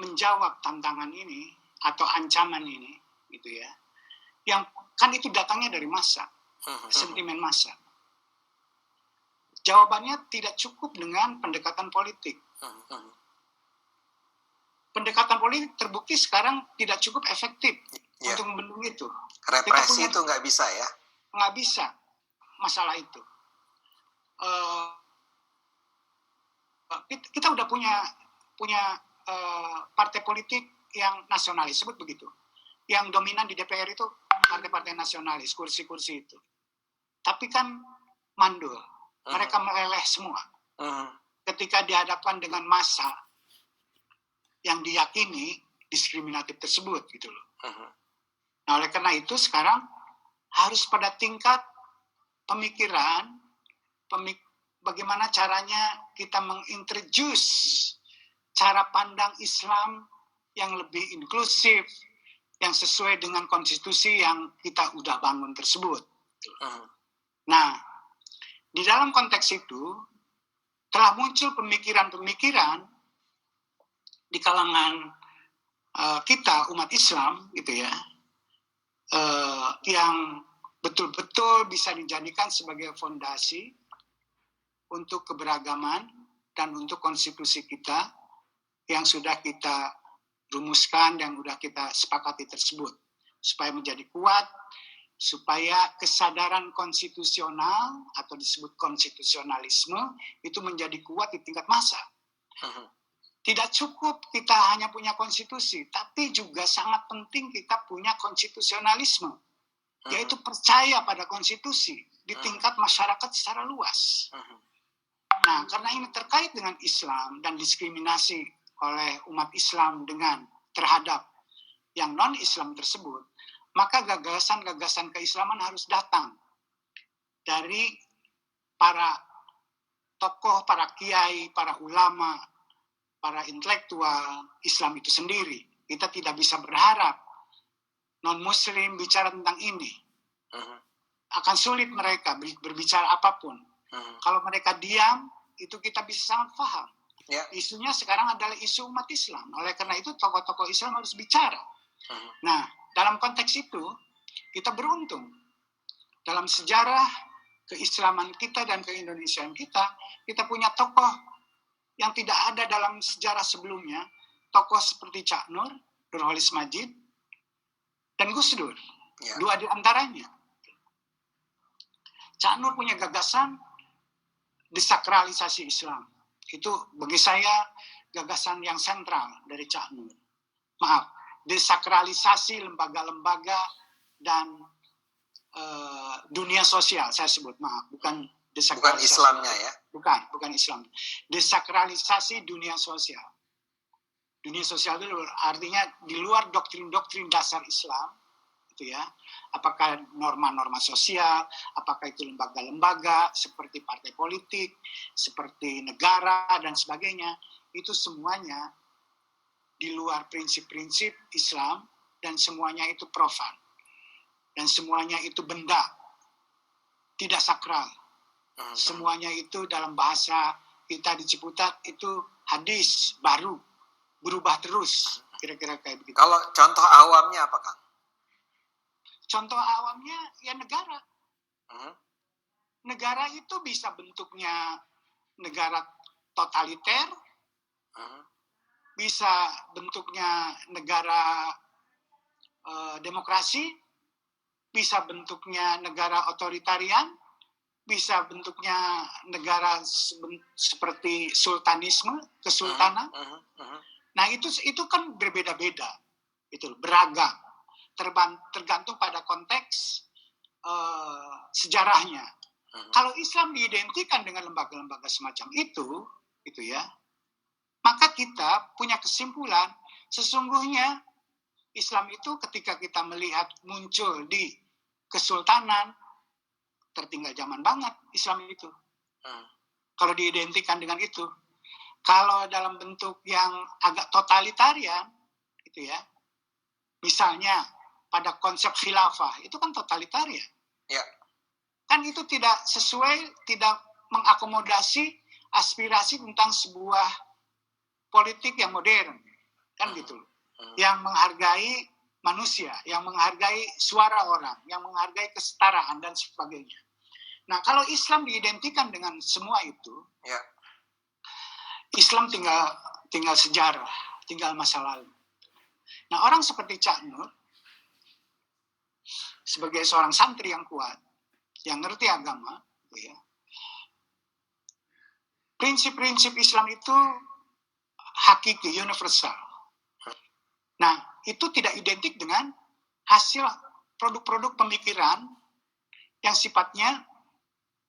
menjawab tantangan ini atau ancaman ini, gitu ya, yang kan itu datangnya dari massa, sentimen massa. Jawabannya tidak cukup dengan pendekatan politik. Pendekatan politik terbukti sekarang tidak cukup efektif untuk membendung itu. Represi itu nggak bisa ya? Nggak bisa masalah itu. Kita udah punya partai politik yang nasionalis, sebut begitu. Yang dominan di DPR itu partai-partai nasionalis, kursi-kursi itu. Tapi kan mandul, mereka meleleh semua. Ketika dihadapkan dengan massa yang diyakini diskriminatif tersebut, gitu loh. Nah, oleh karena itu sekarang harus pada tingkat pemikiran, bagaimana caranya kita mengintroduce cara pandang Islam yang lebih inklusif, yang sesuai dengan konstitusi yang kita udah bangun tersebut. Nah, di dalam konteks itu telah muncul pemikiran-pemikiran di kalangan kita umat Islam, gitu ya, yang betul-betul bisa dijadikan sebagai fondasi untuk keberagaman dan untuk konstitusi kita yang sudah kita rumuskan, yang sudah kita sepakati tersebut, supaya menjadi kuat, supaya kesadaran konstitusional atau disebut konstitusionalisme itu menjadi kuat di tingkat massa. Tidak cukup kita hanya punya konstitusi, tapi juga sangat penting kita punya konstitusionalisme, yaitu percaya pada konstitusi di tingkat masyarakat secara luas. Nah, karena ini terkait dengan Islam dan diskriminasi oleh umat Islam terhadap yang non-Islam tersebut, maka gagasan-gagasan keislaman harus datang dari para tokoh, para kiai, para ulama, para intelektual Islam itu sendiri. Kita tidak bisa berharap non-Muslim bicara tentang ini. Akan sulit mereka berbicara apapun. Kalau mereka diam, itu kita bisa sangat paham. Isunya sekarang adalah isu umat Islam. Oleh karena itu tokoh-tokoh Islam harus bicara. Nah, dalam konteks itu, kita beruntung. Dalam sejarah keislaman kita dan keindonesiaan kita punya tokoh yang tidak ada dalam sejarah sebelumnya, tokoh seperti Cak Nur, Nurholis Majid, dan Gus Dur. Dua di antaranya. Cak Nur punya gagasan desakralisasi Islam. Itu bagi saya gagasan yang sentral dari Cak Nur. Maaf, desakralisasi lembaga-lembaga dan dunia sosial, saya sebut, maaf, bukan Islamnya ya? Bukan Islam. Desakralisasi dunia sosial. Dunia sosial itu artinya di luar doktrin-doktrin dasar Islam, gitu ya. Apakah norma-norma sosial, apakah itu lembaga-lembaga seperti partai politik, seperti negara dan sebagainya, itu semuanya di luar prinsip-prinsip Islam dan semuanya itu profan. Dan semuanya itu benda, tidak sakral. Semuanya itu dalam bahasa kita di Ciputat itu hadis baru, berubah terus, kira-kira kayak begitu. Kalau contoh awamnya apa, Kang? Contoh awamnya ya negara. Negara itu bisa bentuknya negara totaliter, bisa bentuknya negara demokrasi, bisa bentuknya negara otoritarian, bisa bentuknya negara seperti sultanisme, kesultanan. Nah itu kan berbeda-beda, itu beragam, tergantung pada konteks sejarahnya. Kalau Islam diidentikan dengan lembaga-lembaga semacam itu ya, maka kita punya kesimpulan sesungguhnya Islam itu ketika kita melihat muncul di kesultanan, tertinggal zaman banget Islam itu. Kalau diidentikan dengan itu. Kalau dalam bentuk yang agak totalitarian, gitu ya, misalnya pada konsep khilafah, itu kan totalitarian. Kan itu tidak sesuai, tidak mengakomodasi aspirasi tentang sebuah politik yang modern. kan gitu loh. Yang menghargai manusia, yang menghargai suara orang, yang menghargai kesetaraan dan sebagainya. Nah, kalau Islam diidentikan dengan semua itu, Ya. Islam tinggal sejarah, tinggal masa lalu. Nah, orang seperti Cak Nur sebagai seorang santri yang kuat, yang ngerti agama, ya, prinsip-prinsip Islam itu hakiki, universal. Nah, itu tidak identik dengan hasil produk-produk pemikiran yang sifatnya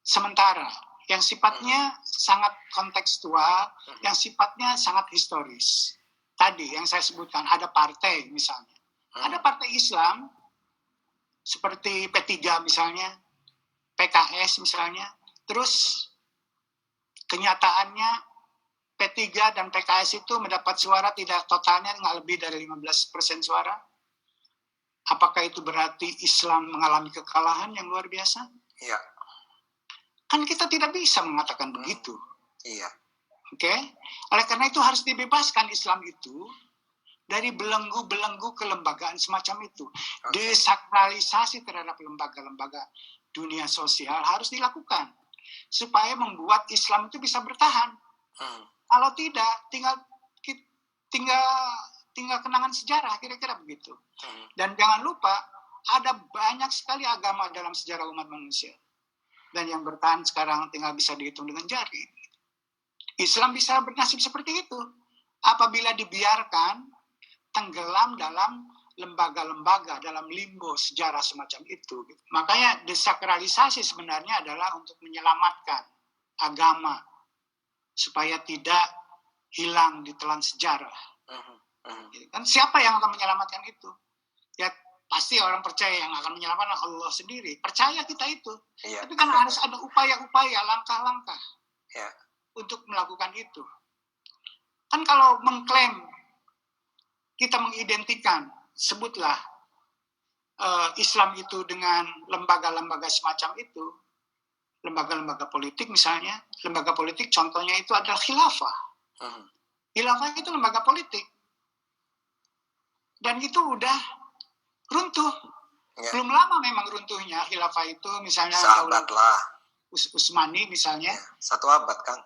sementara, yang sifatnya sangat kontekstual, yang sifatnya sangat historis. Tadi yang saya sebutkan, ada partai misalnya. Ada partai Islam, seperti P3 misalnya, PKS misalnya, terus kenyataannya P3 dan PKS itu mendapat suara tidak totalnya nggak lebih dari 15% suara. Apakah itu berarti Islam mengalami kekalahan yang luar biasa? Iya. Kan kita tidak bisa mengatakan begitu. Iya. Oke? Oleh karena itu harus dibebaskan Islam itu dari belenggu-belenggu kelembagaan semacam itu. Desakralisasi terhadap lembaga-lembaga dunia sosial harus dilakukan supaya membuat Islam itu bisa bertahan. Kalau tidak, tinggal kenangan sejarah, kira-kira begitu. Dan jangan lupa, ada banyak sekali agama dalam sejarah umat manusia. Dan yang bertahan sekarang tinggal bisa dihitung dengan jari. Islam bisa bernasib seperti itu. Apabila dibiarkan tenggelam dalam lembaga-lembaga, dalam limbo sejarah semacam itu. Makanya desakralisasi sebenarnya adalah untuk menyelamatkan agama supaya tidak hilang di telan sejarah. Kan siapa yang akan menyelamatkan itu? Ya pasti orang percaya yang akan menyelamatkan Allah sendiri. Percaya kita itu. Iya. Tapi kan harus ada upaya-upaya, langkah-langkah untuk melakukan itu. Kan kalau mengklaim kita mengidentikan, sebutlah Islam itu dengan lembaga-lembaga semacam itu, lembaga-lembaga politik misalnya, lembaga politik contohnya itu adalah khilafah. Khilafah itu lembaga politik. Dan itu udah runtuh. Ya. Belum lama memang runtuhnya khilafah itu, misalnya Seabad lah. Utsmani misalnya. Ya, 1 abad, Kang.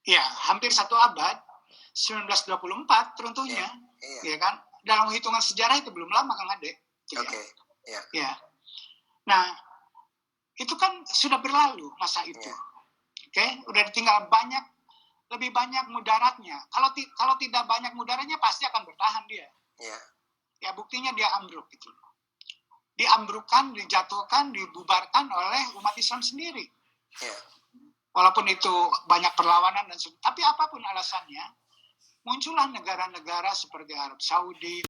Ya, hampir 1 abad. 1924 runtuhnya. Ya kan? Dalam hitungan sejarah itu belum lama, Kang Ade. Oke. Ya. Nah, itu kan sudah berlalu masa itu. Oke, udah tinggal lebih banyak mudaratnya. Kalau tidak banyak mudaratnya pasti akan bertahan dia. Ya buktinya dia ambruk gitu. Diambrukkan, dijatuhkan, dibubarkan oleh umat Islam sendiri. Walaupun itu banyak perlawanan tapi apapun alasannya, muncullah negara-negara seperti Arab Saudi,